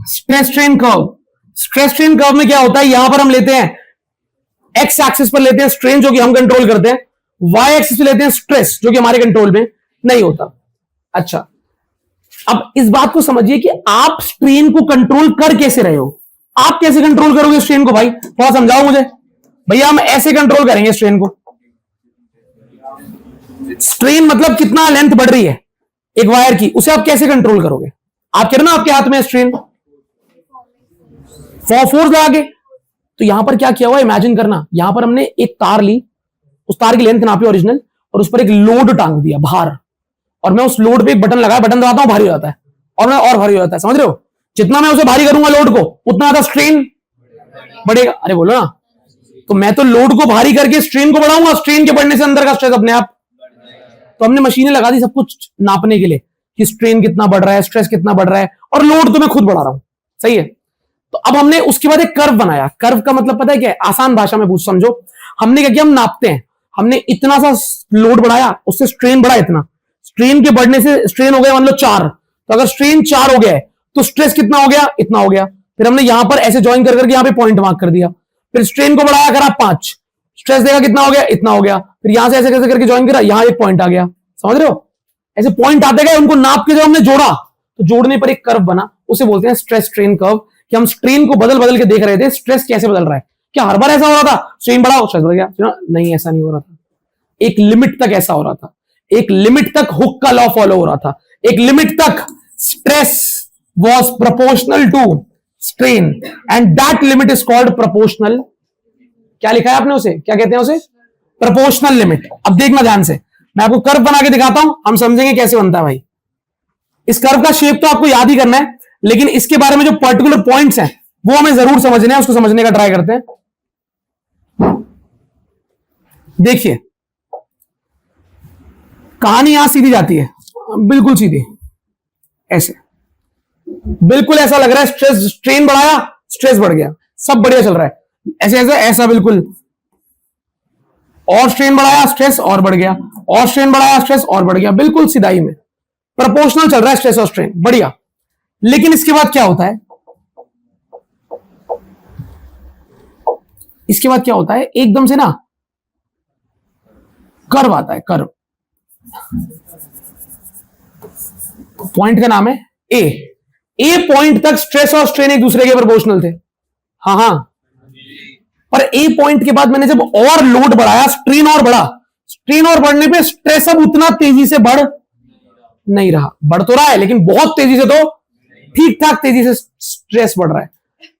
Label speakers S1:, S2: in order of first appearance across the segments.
S1: Stress strain curve. Stress strain curve में क्या होता है, यहां पर हम लेते हैं एक्स एक्सिस पर लेते हैं स्ट्रेन जो कि हम कंट्रोल करते हैं, वाई एक्सिस पे लेते हैं स्ट्रेस जो कि हमारे कंट्रोल में नहीं होता। अच्छा, अब इस बात को समझिए कि आप स्ट्रेन को कंट्रोल कर कैसे रहे हो। आप कैसे कंट्रोल करोगे स्ट्रेन को भाई, थोड़ा समझाओ मुझे। भैया हम ऐसे कंट्रोल करेंगे स्ट्रेन को। स्ट्रेन मतलब कितना लेंथ बढ़ रही है एक वायर की, उसे आप कैसे कंट्रोल करोगे। आप कह रहे हो ना आपके हाथ में स्ट्रेन, फोर्स लगा के। तो यहां पर क्या किया हुआ, इमेजिन करना, यहां पर हमने एक तार ली, उस तार की लेंथ नापी ओरिजिनल, और उस पर एक लोड टांग दिया बाहर, और मैं उस लोड पे एक बटन लगाया, बटन दबाता हूं भारी हो जाता है, और मैं और भारी हो जाता है। समझ रहे हो, जितना मैं उसे भारी करूंगा लोड को उतना ज्यादा स्ट्रेन बढ़ेगा। अरे बोलो ना, तो मैं तो लोड को भारी करके स्ट्रेन को बढ़ाऊंगा, स्ट्रेन के बढ़ने से अंदर का स्ट्रेस अपने आप। तो हमने मशीनें लगा दी सब कुछ नापने के लिए कि स्ट्रेन कितना बढ़ रहा है, स्ट्रेस कितना बढ़ रहा है, और लोड तो मैं खुद बढ़ा रहा हूं। सही है। तो अब हमने उसके बाद एक कर्व बनाया। कर्व का मतलब पता है क्या है, आसान भाषा में पूछ समझो। हमने क्या किया, हम नापते हैं, हमने इतना सा लोड बढ़ाया, उससे स्ट्रेन बढ़ा इतना, स्ट्रेन के बढ़ने से स्ट्रेन हो गया मान लो 4, तो अगर स्ट्रेन 4 हो गया है तो स्ट्रेस कितना हो गया, इतना हो गया। फिर हमने यहां पर ऐसे ज्वाइन कर करके यहां पे पॉइंट मार्क कर दिया। फिर स्ट्रेन को बढ़ाया करा 5, स्ट्रेस देगा कितना हो गया, इतना हो गया। फिर यहां से ऐसे कैसे करके ज्वाइन करा, यहां एक पॉइंट आ गया। समझ रहे हो, ऐसे पॉइंट आते गए, उनको नाप के जब हमने जोड़ा तो जोड़ने पर एक कर्व बना, उसे बोलते हैं स्ट्रेस स्ट्रेन कर्व। कि हम स्ट्रेन को बदल बदल के देख रहे थे, स्ट्रेस कैसे बदल रहा है। क्या हर बार ऐसा हो रहा था स्ट्रेन बढ़ाओ स्ट्रेस बढ़ गया? नहीं, ऐसा नहीं हो रहा था। एक लिमिट तक ऐसा हो रहा था, एक लिमिट तक हुक का लॉ फॉलो हो रहा था, एक लिमिट तक stress was proportional to strain and that limit is called proportional। क्या लिखा है आपने, उसे क्या कहते हैं, उसे proportional limit। अब देखना ध्यान से, मैं आपको कर्व बना के दिखाता हूं, हम समझेंगे कैसे बनता है भाई। इस कर्व का शेप तो आपको याद ही करना है, लेकिन इसके बारे में जो पर्टिकुलर पॉइंट्स हैं वो हमें जरूर समझने हैं, उसको समझने का ट्राई करते हैं। देखिए कहानी यहां सीधी जाती है, बिल्कुल सीधी, ऐसे बिल्कुल ऐसा लग रहा है स्ट्रेस स्ट्रेन बढ़ाया स्ट्रेस बढ़ गया, सब बढ़िया चल रहा है, ऐसे ऐसे ऐसा बिल्कुल। और स्ट्रेन बढ़ाया स्ट्रेस और बढ़ गया, और स्ट्रेन बढ़ाया स्ट्रेस और बढ़ गया, बिल्कुल सीधाई में प्रोपोर्शनल चल रहा है स्ट्रेस और स्ट्रेन, बढ़िया। लेकिन इसके बाद क्या होता है, इसके बाद क्या होता है, एकदम से ना कर्व आता है, कर्व। पॉइंट का नाम है ए पॉइंट तक स्ट्रेस और स्ट्रेन एक दूसरे के प्रोपोर्शनल थे। हाँ, पर ए पॉइंट के बाद मैंने जब और लोड बढ़ाया, स्ट्रेन और बढ़ा, स्ट्रेन और बढ़ने पे स्ट्रेस अब उतना तेजी से बढ़ नहीं रहा, बढ़ तो रहा है लेकिन बहुत तेजी से तो ठीक ठाक तेजी से स्ट्रेस बढ़ रहा है।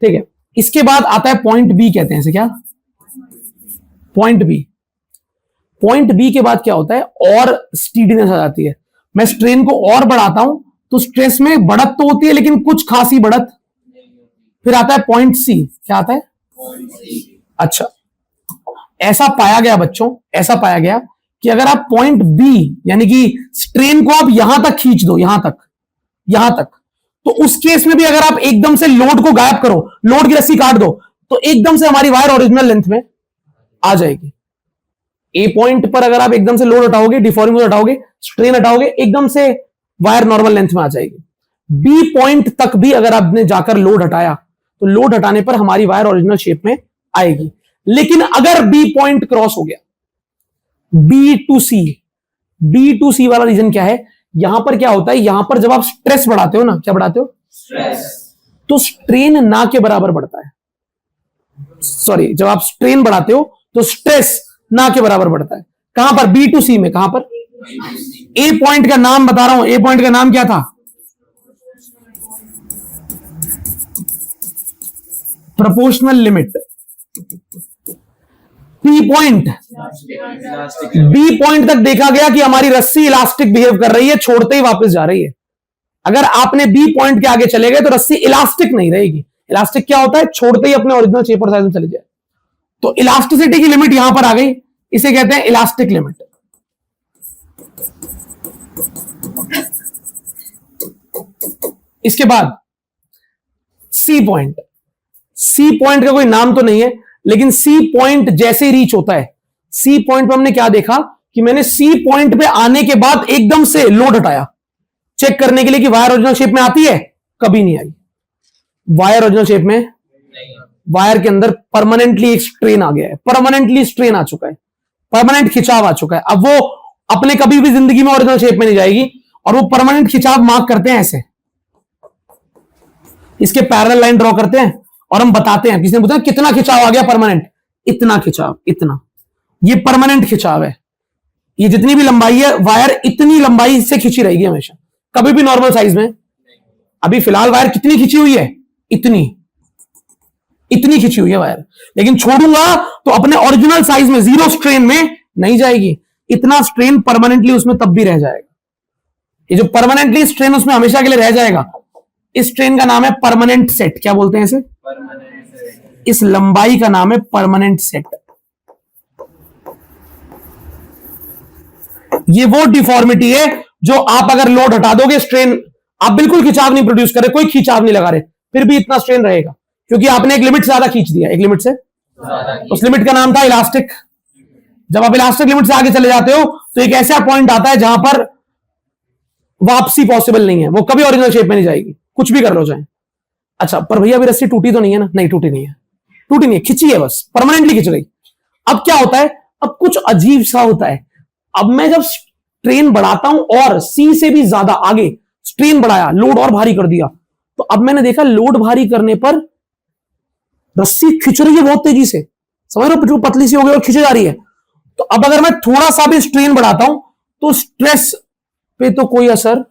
S1: ठीक है, इसके बाद आता है पॉइंट बी, कहते हैं इसे क्या, पॉइंट बी। पॉइंट बी के बाद क्या होता है, और स्टीडीनेस आ जाती है। मैं स्ट्रेन को और बढ़ाता हूं तो स्ट्रेस में बढ़त तो होती है लेकिन कुछ खासी बढ़त। फिर आता है पॉइंट सी, क्या आता है, अच्छा, ऐसा पाया गया बच्चों, ऐसा पाया गया कि अगर आप पॉइंट बी यानी कि स्ट्रेन को आप यहां तक खींच दो, यहां तक, तो उस केस में भी अगर आप एकदम से लोड को गायब करो, लोड की रस्सी काट दो, तो एकदम से हमारी वायर ओरिजिनल लेंथ में आ जाएगी। ए पॉइंट पर अगर आप एकदम से लोड हटाओगे, डिफॉर्मिंग हटाओगे, स्ट्रेन हटाओगे, एकदम से वायर नॉर्मल लेंथ में आ जाएगी। बी पॉइंट तक भी अगर आपने जाकर लोड हटाया तो लोड हटाने पर हमारी वायर ओरिजिनल शेप में आएगी। लेकिन अगर बी पॉइंट क्रॉस हो गया, बी टू सी वाला रीजन क्या है, यहां पर क्या होता है, यहां पर जब आप स्ट्रेस बढ़ाते हो ना, क्या बढ़ाते हो, स्ट्रेस, तो स्ट्रेन ना के बराबर बढ़ता है। सॉरी, जब आप स्ट्रेन बढ़ाते हो तो स्ट्रेस ना के बराबर बढ़ता है। कहां पर, बी टू सी में, कहां पर, ए पॉइंट का नाम बता रहा हूं, ए पॉइंट का नाम क्या था, प्रोपोर्शनल लिमिट। बी पॉइंट तक देखा गया कि हमारी रस्सी इलास्टिक बिहेव कर रही है, छोड़ते ही वापस जा रही है। अगर आपने बी पॉइंट के आगे चले गए तो रस्सी इलास्टिक नहीं रहेगी। इलास्टिक क्या होता है, छोड़ते ही अपने ओरिजिनल शेप और साइज में चले जाए। तो इलास्टिसिटी की लिमिट यहां पर आ गई, इसे कहते हैं इलास्टिक लिमिट। इसके बाद सी पॉइंट का कोई नाम तो नहीं है, लेकिन सी पॉइंट जैसे रीच होता है, सी पॉइंट पर हमने क्या देखा कि मैंने सी पॉइंट पे आने के बाद एकदम से लोड हटाया चेक करने के लिए कि वायर ओरिजिनल शेप में आती है, कभी नहीं आई। वायर ओरिजिनल शेप में वायर के अंदर परमानेंटली एक स्ट्रेन आ गया है, परमानेंटली स्ट्रेन आ चुका है, परमानेंट खिंचाव आ चुका है। अब वो अपने कभी भी जिंदगी में ओरिजिनल शेप में नहीं जाएगी, और वो परमानेंट खिंचाव मार्क करते हैं ऐसे, इसके पैरेलल लाइन ड्रॉ करते हैं और हम बताते हैं। किसी ने पूछा कितना खिंचाव आ गया परमानेंट, इतना खिंचाव, इतना, ये परमानेंट खिंचाव है। ये जितनी भी लंबाई है वायर इतनी लंबाई से खिंची रहेगी हमेशा, कभी भी नॉर्मल साइज में। अभी फिलहाल वायर कितनी खिंची हुई है, इतनी खिंची हुई है वायर, लेकिन छोड़ूंगा तो अपने ओरिजिनल साइज में जीरो स्ट्रेन में नहीं जाएगी। इतना स्ट्रेन परमानेंटली उसमें तब भी रह जाएगा। ये जो परमानेंटली स्ट्रेन उसमें हमेशा के लिए रह जाएगा, इस स्ट्रेन का नाम है परमानेंट सेट। क्या बोलते हैं इसे? इस लंबाई का नाम है परमानेंट सेट। ये वो डिफॉर्मिटी है जो आप अगर लोड हटा दोगे, स्ट्रेन, आप बिल्कुल खिंचाव नहीं प्रोड्यूस कर रहे, कोई खिंचाव नहीं लगा रहे, फिर भी इतना स्ट्रेन रहेगा, क्योंकि आपने एक लिमिट से ज्यादा खींच दिया, एक लिमिट से। उस लिमिट का नाम था इलास्टिक। जब आप इलास्टिक लिमिट से आगे चले जाते हो तो एक ऐसा पॉइंट आता है जहां पर वापसी पॉसिबल नहीं है, वो कभी ओरिजिनल शेप में नहीं जाएगी, कुछ भी कर लो चाहे। अच्छा, पर भैया अभी रस्सी टूटी तो नहीं है ना? नहीं, टूटी नहीं है, टूटी नहीं है, खिंची है, बस परमानेंटली खिंच गई। अब क्या होता है, अब कुछ अजीब सा होता है। अब मैं जब स्ट्रेन बढ़ाता हूं और सी से भी ज्यादा आगे स्ट्रेन बढ़ाया, लोड और भारी कर दिया, तो अब मैंने देखा लोड भारी करने पर रस्सी खिंच रही है बहुत तेजी से, समझ रहे हो, पतली सी हो गई और खिंचे जा रही है। तो अब अगर मैं थोड़ा सा भी स्ट्रेन बढ़ाता हूं तो स्ट्रेस पे तो कोई असर,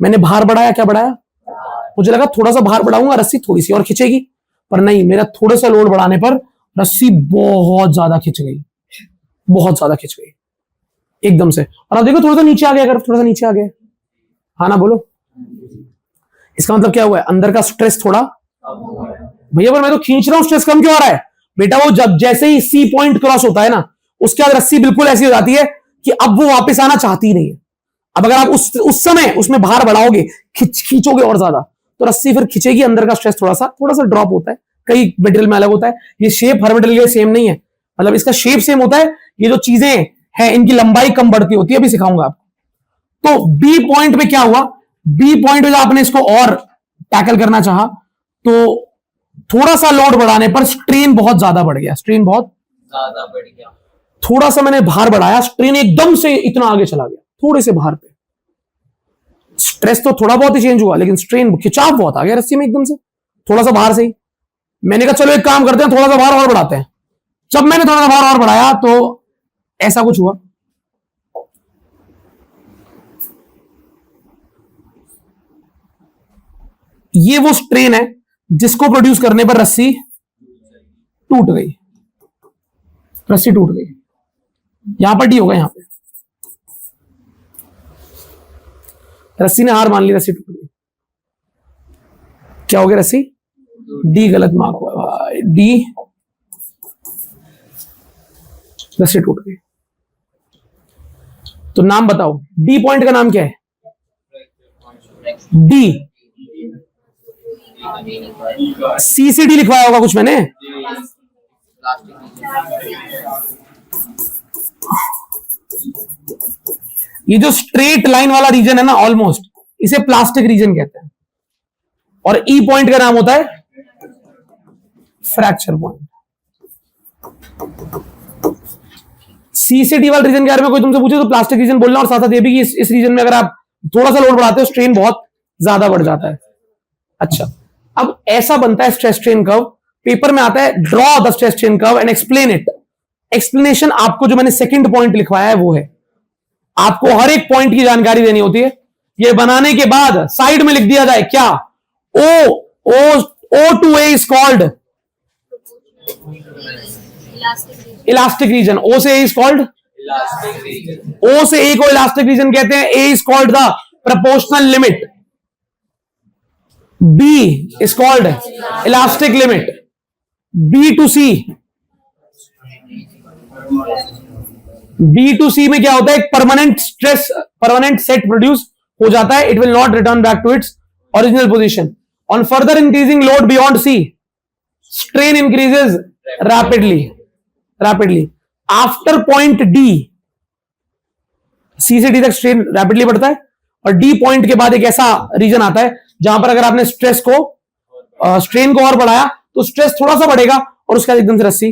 S1: मैंने भार बढ़ाया, क्या बढ़ाया, मुझे लगा थोड़ा सा भार बढ़ाऊंगा रस्सी थोड़ी सी और खिंचेगी, पर नहीं, मेरा थोड़ा सा लोड बढ़ाने पर रस्सी बहुत ज्यादा खिंच गई, बहुत ज्यादा खिंच गई एकदम से। और अब देखो थोड़ा सा नीचे आ गया, अगर थोड़ा सा नीचे आ गया, हाँ ना, बोलो। इसका मतलब क्या हुआ है, अंदर का स्ट्रेस थोड़ा भैया, पर मैं तो खींच रहा हूं, स्ट्रेस कम क्यों आ रहा है बेटा? वो जब जैसे ही सी पॉइंट क्रॉस होता है ना, उसके बाद रस्सी बिल्कुल ऐसी हो जाती है कि अब वो वापस आना चाहती ही नहीं है। अब अगर आप उस समय उसमें भार बढ़ाओगे, खींचोगे और ज्यादा, तो रस्सी फिर खिंचेगी, अंदर का स्ट्रेस थोड़ा सा ड्रॉप होता है। कई मटेरियल में अलग होता है, ये शेप हर मटेरियल के सेम नहीं है, मतलब इसका शेप सेम होता है, ये जो चीजें हैं इनकी लंबाई कम बढ़ती होती है, अभी सिखाऊंगा आपको। तो बी पॉइंट पे क्या हुआ, बी पॉइंट पे आपने इसको और टैकल करना चाहा तो थोड़ा सा लोड बढ़ाने पर स्ट्रेन बहुत ज्यादा बढ़ गया, स्ट्रेन बहुत ज्यादा बढ़ गया। थोड़ा सा मैंने भार बढ़ाया, स्ट्रेन एकदम से इतना आगे चला गया, थोड़े से भार पे। स्ट्रेस तो थोड़ा बहुत ही चेंज हुआ, लेकिन स्ट्रेन, खिंचाव बहुत आ गया रस्सी में एकदम से, थोड़ा सा भार से ही। मैंने कहा चलो एक काम करते हैं, थोड़ा सा भार और बढ़ाते हैं। जब मैंने थोड़ा सा भार और बढ़ाया तो ऐसा कुछ हुआ, ये वो स्ट्रेन है जिसको प्रोड्यूस करने पर रस्सी टूट गई, रस्सी टूट गई। यहां पर डी होगा, यहां पे रस्सी ने हार मान ली, रस्सी टूट गई। क्या हो गया, रस्सी डी गलत मार्क हुआ भाई, डी, रस्सी टूट गई। तो नाम बताओ, डी पॉइंट का नाम क्या है? डी, सी से डी लिखवाया होगा कुछ मैंने। ये जो स्ट्रेट लाइन वाला रीजन है ना, ऑलमोस्ट, इसे प्लास्टिक रीजन कहते हैं। और ई पॉइंट का नाम होता है फ्रैक्चर पॉइंट। सी से डी वाले रीजन के बारे में कोई तुमसे पूछे तो प्लास्टिक रीजन बोलना, और साथ साथ ये भी कि इस रीजन में अगर आप थोड़ा सा लोड बढ़ाते हो स्ट्रेन बहुत ज्यादा बढ़ जाता है। अच्छा, अब ऐसा बनता है स्ट्रेस स्ट्रेन कर्व, पेपर में आता है draw the stress strain curve and explain it. Explanation आपको जो मैंने सेकंड पॉइंट लिखवाया है वो है, आपको हर एक पॉइंट की जानकारी देनी होती है। ये बनाने के बाद साइड में लिख दिया जाए क्या, O to A is called elastic region, O से A is called elastic region, O से A को इलास्टिक रीजन कहते हैं। A is called the proportional limit, B is called elastic limit, B to C, B to C में क्या होता है, एक permanent stress, permanent set produce हो जाता है, it will not return back to its original position. On further increasing load beyond C, strain increases rapidly. After point D, C से D तक स्ट्रेन रैपिडली बढ़ता है, और डी पॉइंट के बाद एक ऐसा रीजन आता है जहां पर अगर आपने स्ट्रेस को स्ट्रेन को और बढ़ाया तो स्ट्रेस थोड़ा सा बढ़ेगा और उसके बाद एकदम से रस्सी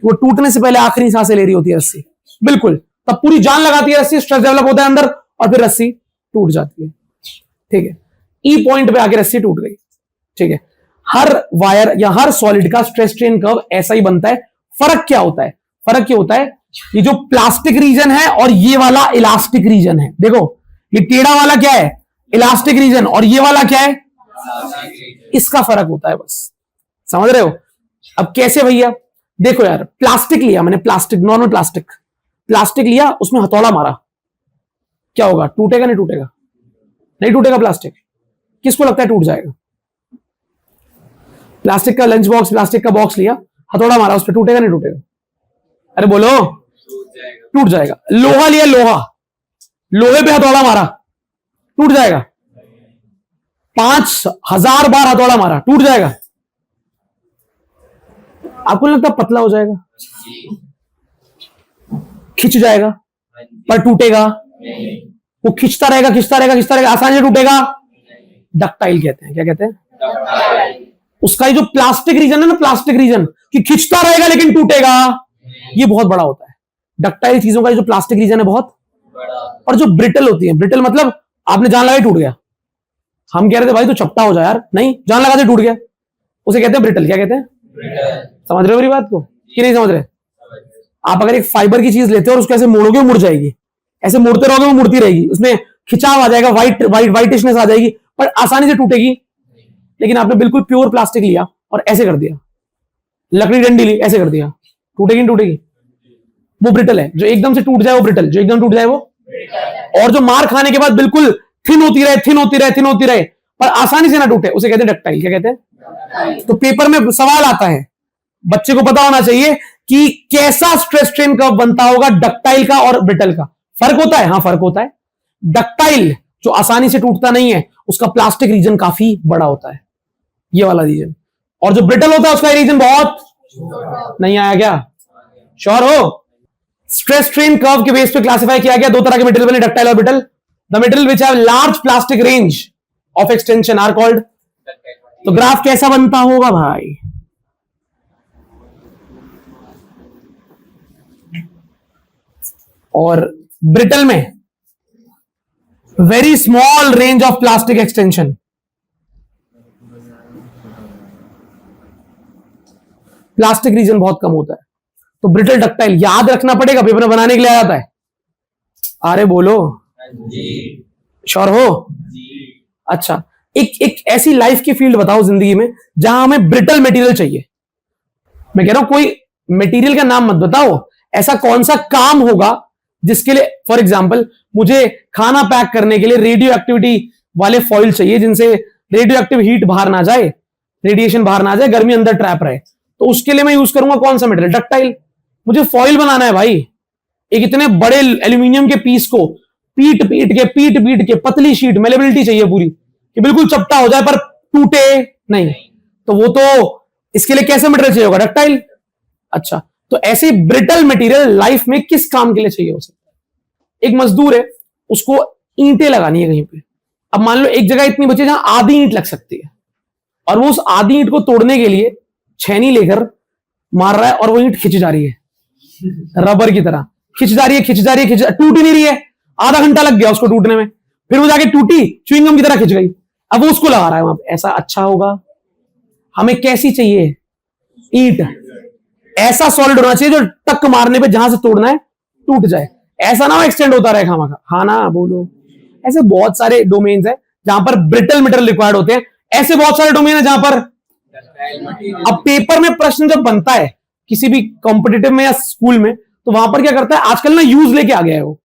S1: वो टूटने से पहले आखिरी सांसें ले रही होती है रस्सी, बिल्कुल तब पूरी जान लगाती है रस्सी, स्ट्रेस डेवलप होता है अंदर और फिर रस्सी टूट जाती है। ठीक है, ई पॉइंट पे आके रस्सी टूट गई। ठीक है, हर वायर या हर सॉलिड का स्ट्रेस स्ट्रेन कर्व ऐसा ही बनता है। फर्क क्या होता है? फर्क क्या होता है, ये जो प्लास्टिक रीजन है और ये वाला इलास्टिक रीजन है। देखो ये टेढ़ा वाला क्या है? इलास्टिक रीजन, और ये वाला क्या है? इसका फर्क होता है बस, समझ रहे हो? अब कैसे भैया? देखो यार, प्लास्टिक लिया मैंने, प्लास्टिक नॉर्मल प्लास्टिक लिया, उसमें हथौड़ा मारा, क्या होगा? टूटेगा नहीं टूटेगा? नहीं टूटेगा प्लास्टिक। किसको लगता है टूट जाएगा? प्लास्टिक का लंच बॉक्स, प्लास्टिक का बॉक्स लिया, हथौड़ा मारा उस पर, टूटेगा नहीं टूटेगा? अरे बोलो, टूट जाएगा। लोहा लिया, लोहे पे हथौड़ा मारा, टूट जाएगा? 5000 बार हथौड़ा मारा, टूट जाएगा? आपको नहीं लगता पतला हो जाएगा? खिंच जाएगा, पर टूटेगा? वो खिंचता रहेगा, आसानी से टूटेगा? डक्टाइल कहते हैं। क्या कहते हैं? उसका ये जो प्लास्टिक रीजन है ना, प्लास्टिक रीजन कि खिंचता रहेगा लेकिन टूटेगा, ये बहुत बड़ा होता है। डक्टाइल चीजों का जो प्लास्टिक रीजन है बहुत बड़ा। और जो ब्रिटल होती है, ब्रिटल मतलब आपने जान लगाई टूट गया, हम कह रहे थे भाई तू चपटा हो जा यार, नहीं जान लगा से टूट गया, उसे कहते हैं ब्रिटल। क्या कहते हैं? समझ रहे हो मेरी बात को कि नहीं समझ रहे? आप अगर एक फाइबर की चीज लेते हो और उसको ऐसे मोड़ोगे, मुड़ जाएगी, ऐसे मोड़ते रहोगे वो मुड़ती रहेगी, उसमें खिंचाव आ जाएगा, वाइटिशनेस आ जाएगी, पर आसानी से टूटेगी। लेकिन आपने बिल्कुल प्योर प्लास्टिक लिया और ऐसे कर दिया, लकड़ी डंडी ली, ऐसे कर दिया, टूटेगी नहीं टूटेगी? वो ब्रिटल है। जो एकदम से टूट जाए वो ब्रिटल, जो एकदम टूट जाए वो। और जो मार खाने के बाद बिल्कुल थिन होती रहे पर आसानी से ना टूटे, उसे कहते हैं डक्टाइल। क्या कहते हैं? तो पेपर में सवाल आता है, बच्चे को पता होना चाहिए कि कैसा स्ट्रेस स्ट्रेन कर्व बनता होगा डक्टाइल का और ब्रिटल का। फर्क होता है? हाँ फर्क होता है। डक्टाइल जो आसानी से टूटता नहीं है, उसका प्लास्टिक रीजन काफी बड़ा होता है, ये वाला रीजन। और जो ब्रिटल होता है उसका रीजन बहुत नहीं आया क्या? श्योर हो? स्ट्रेस स्ट्रेन कर्व के बेस पे क्लासिफाई किया गया, दो तरह के मटेरियल बने, डक्टाइल और brittle. The material which have large plastic range of extension are called. तो ग्राफ कैसा बनता होगा भाई? और ब्रिटल में very small range of plastic extension. Plastic region बहुत कम होता है, तो ब्रिटल डक्टाइल याद रखना पड़ेगा, पेपर में बनाने के लिए आ जाता है। अरे बोलो, श्योर हो? अच्छा, एक ऐसी लाइफ की फील्ड बताओ जिंदगी में जहां हमें ब्रिटल मटेरियल चाहिए। मैं कह रहा हूं कोई मटेरियल का नाम मत बताओ, ऐसा कौन सा काम होगा जिसके लिए, फॉर एग्जाम्पल मुझे खाना पैक करने के लिए रेडियो एक्टिविटी वाले फॉइल चाहिए, जिनसे रेडियो एक्टिव हीट बाहर ना जाए, रेडिएशन बाहर ना जाए, गर्मी अंदर ट्रैप रहे, तो उसके लिए मैं यूज करूंगा कौन सा मटेरियल? डक्टाइल। मुझे फॉइल बनाना है भाई, एक इतने बड़े एल्यूमिनियम के पीस को पीट पीट के पतली शीट, मेलेबिलिटी चाहिए पूरी कि बिल्कुल चपटा हो जाए पर टूटे नहीं, तो वो तो इसके लिए कैसा मटेरियल चाहिए होगा? डक्टाइल। अच्छा, तो ऐसे ब्रिटल मटेरियल लाइफ में किस काम के लिए चाहिए हो सकता है? एक मजदूर है, उसको ईंटें लगानी है कहीं पे। अब मान लो एक जगह इतनी बची जहां आधी ईंट लग सकती है, और वो उस आधी ईंट को तोड़ने के लिए छेनी लेकर मार रहा है, और वो ईंट खिंच जा रही है, रबर की तरह खिंच जा रही है, टूट ही नहीं रही है, आधा घंटा लग गया उसको टूटने में, फिर वो जाके टूटी, च्युइंगम की तरह खिंच गई, अब वो उसको लगा रहा है वहां पे। ऐसा अच्छा होगा? हमें कैसी चाहिए? ईंट। ऐसा सॉलिड होना चाहिए जो टक मारने पे जहां से तोड़ना है टूट जाए, ऐसा ना हो एक्सटेंड होता रहे खामा का। हाँ ना बोलो? ऐसे बहुत सारे डोमेन्स हैं जहां पर ब्रिटल मटेरियल रिक्वायर्ड होते हैं, ऐसे बहुत सारे डोमेन है जहां पर। अब पेपर में प्रश्न जब बनता है किसी भी कॉम्पिटिटिव में या स्कूल में, तो वहां पर क्या करता है आजकल ना, यूज लेके आ गया है वो,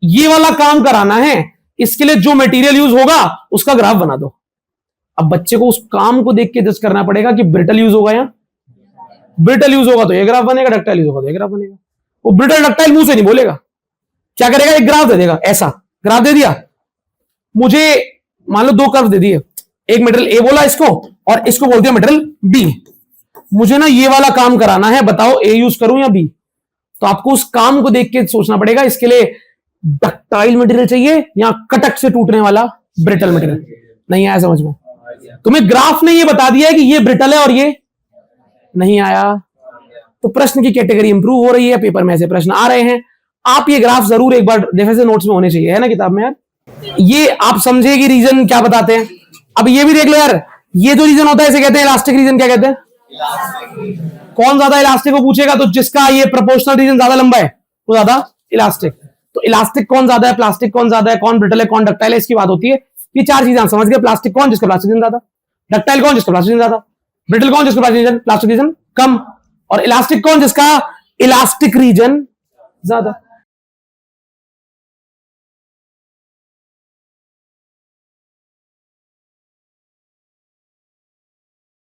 S1: ये वाला काम कराना है, इसके लिए जो मटेरियल यूज होगा उसका ग्राफ बना दो। अब बच्चे को उस काम को देख के जज करना पड़ेगा कि ब्रिटल यूज होगा या ब्रिटल यूज होगा तो ये ग्राफ बनेगा, डक्टाइल यूज होगा तो ये ग्राफ बनेगा। वो ब्रिटल डक्टाइल मुंह से नहीं बोलेगा, क्या करेगा? एक ग्राफ दे देगा, ऐसा ग्राफ दे दिया मुझे, मान लो 2 कर्व दे दिए, एक मटेरियल ए बोला इसको और इसको बोल दिया मटेरियल बी, मुझे ना ये वाला काम कराना है, बताओ ए यूज करूं या बी? तो आपको उस काम को देख के सोचना पड़ेगा, इसके लिए डक्टाइल मटेरियल चाहिए या कटक से टूटने वाला ब्रिटल मटेरियल? नहीं आया समझ में? तुम्हें ग्राफ ने ये बता दिया है कि ये ब्रिटल है और ये नहीं आया, तो प्रश्न की कैटेगरी इंप्रूव हो रही है, पेपर में ऐसे प्रश्न आ रहे हैं। आप ये ग्राफ जरूर एक बार जैसे नोट्स में होने चाहिए, है ना किताब में यार। ये आप समझे कि रीजन क्या बताते हैं। अब ये भी देख लो यार, ये जो रीजन होता है इसे कहते हैं इलास्टिक रीजन। क्या कहते हैं? कौन ज्यादा इलास्टिक को पूछेगा तो जिसका ये प्रोपोर्शनल रीजन ज्यादा लंबा है वो ज्यादा इलास्टिक। तो इलास्टिक कौन ज्यादा है, प्लास्टिक कौन ज्यादा है, कौन ब्रिटल है, कौन डक्टाइल है, इसकी बात होती है। ये चार चीजें आप समझ गए। प्लास्टिक कौन, जिसका प्लास्टिक रीजन ज्यादा, डक्टाइल कौन, जिसका प्लास्टिक रीजन ज्यादा, ब्रिटल कौन, जिसका प्लास्टिक रीजन कम, और इलास्टिक कौन, जिसका इलास्टिक रीजन ज्यादा।